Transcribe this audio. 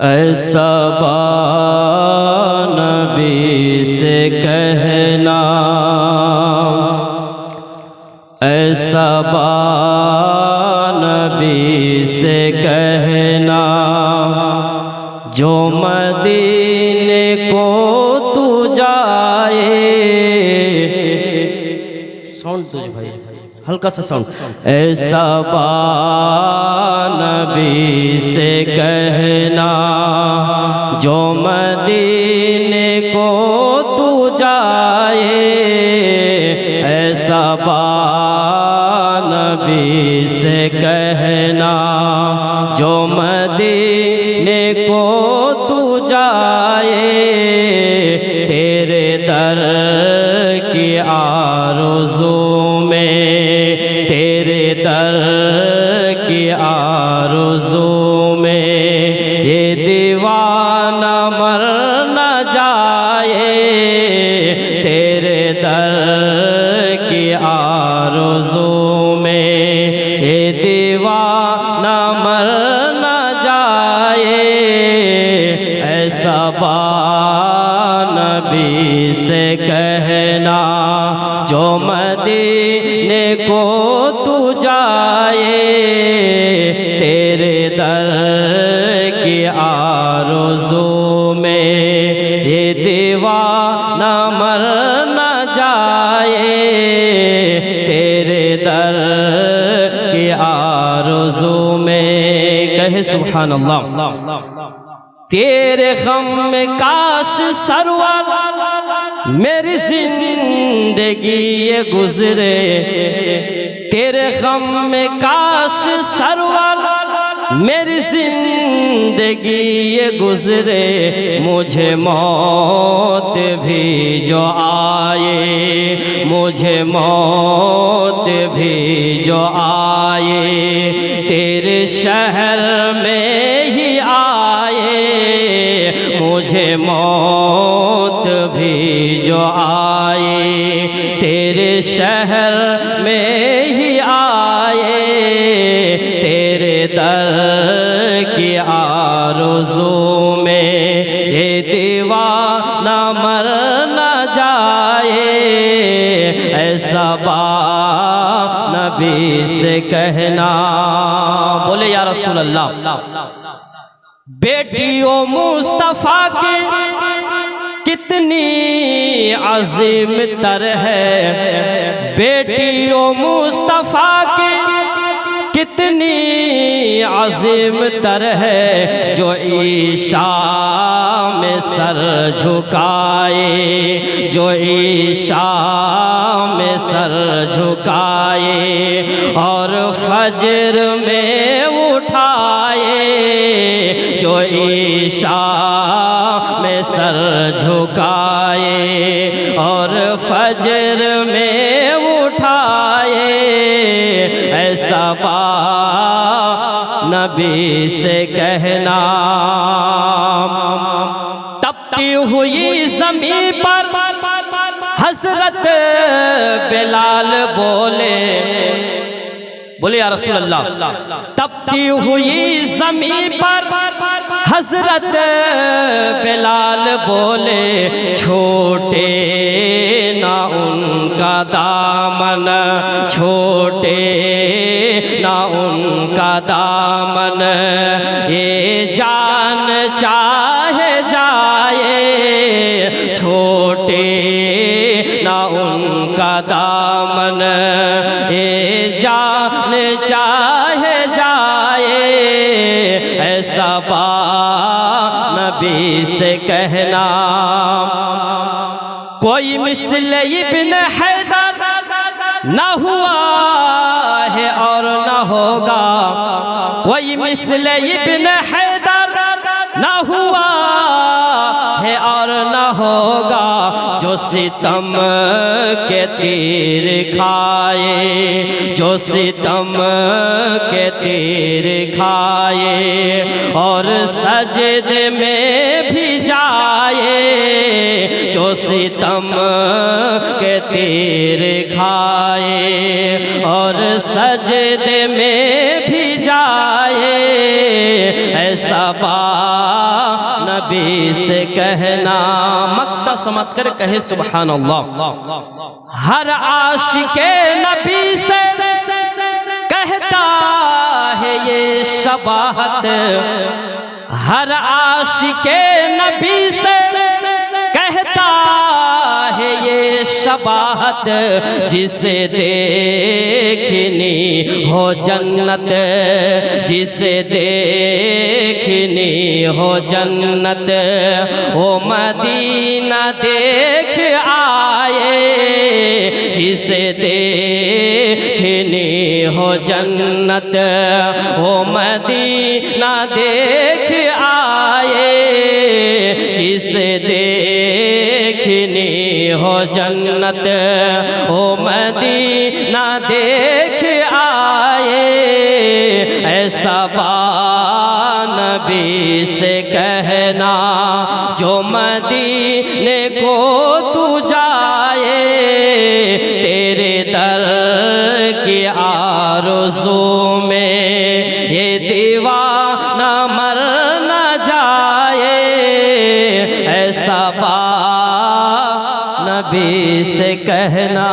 ऐसा नबी से कहना, ऐसा नबी से कहना, जो मदीने को तू जाए। साउंड तुझ भाई, हल्का सा साउंड। ऐसा नबी से कहना, जो मदीने को तू जाए। ऐसा नबी से कहना, जो मदीने को तू जाए। तेरे दर की आरज़ू में, तेरे दर की आरज़ू में, ये दीवाना मर न जाए। तेरे दर की आरज़ू में, ये दीवाना मर न जाए। ऐसा नबी से कहना, जो मदीने को तू जाए। तेरे दर की आरज़ू में, ये दीवाना मर न जाए। तेरे दर की आरज़ू में, कहे सुभान अल्लाह। तेरे गम में काश सरवर मेरी जिंदगी ये गुजरे। तेरे गम में काश सरवर मेरी जिंदगी ये गुजरे। मुझे मौत भी जो आए, मुझे मौत भी जो आए, तेरे शहर में ही आए। मुझे मौत भी जो आए, तेरे शहर में ही आए। तेरे दर की आरज़ू में, ये दीवाना मर न जाए। ऐसा नबी से कहना, बोले या रसूल अल्लाह। बेटियों मुस्तफ़ा की कितनी अजीम तर है। बेटियों मुस्तफ़ा की कितनी अजीम तर है, जो ईशा में सर झुकाए। जो ईशा में सर झुकाए और फजर में उठाए। जो ईशा में सर झुकाए और फजर में उठाए। ऐसा नबी से कहना, तपती हुई ज़मीं पर हज़रत बिलाल बोले। बोले या रसूल अल्लाह। तपती हुई ज़मीं पर हज़रत बिलाल बोले, छोटे ना उनका दामन, छोटे ना उनका दामन। ये जान चाहे जाए, छोटे ना उनका दामन। ये जान चाहे जाए। ऐसा नबी से कहना, कोई मिस्ल इब्न हैदर न हुआ है और न होगा। कोई मिस्ल इब्न हैदर न हुआ है और न होगा, जो सितम के तीर खाए। जो सितम के तीर खाए और सजदे में भी जाए। जो सितम के तीर खाए और सजदे में भी जाए। ऐसा नबी से कहना, मक्ता समझ कर कहे सुभान अल्लाह। हर आशिके नबी से कहता है ये शबाहत, हर आशिके नबी से कहता है ये शबाहत, जिसे देखनी हो जन्नत, जिसे देखनी हो जन्नत, वो मदीना देख आए, जिसे देखनी हो जन्नत, वो मदीना देख आए, जिसे देखनी हो जन्नत, ओ मदीना देख आए। ऐसा नबी से कहना जो मदीने को तू जाए, तेरे दर की आरज़ू में ये दीवाना मर न जाए। ऐसा नबी से कहना।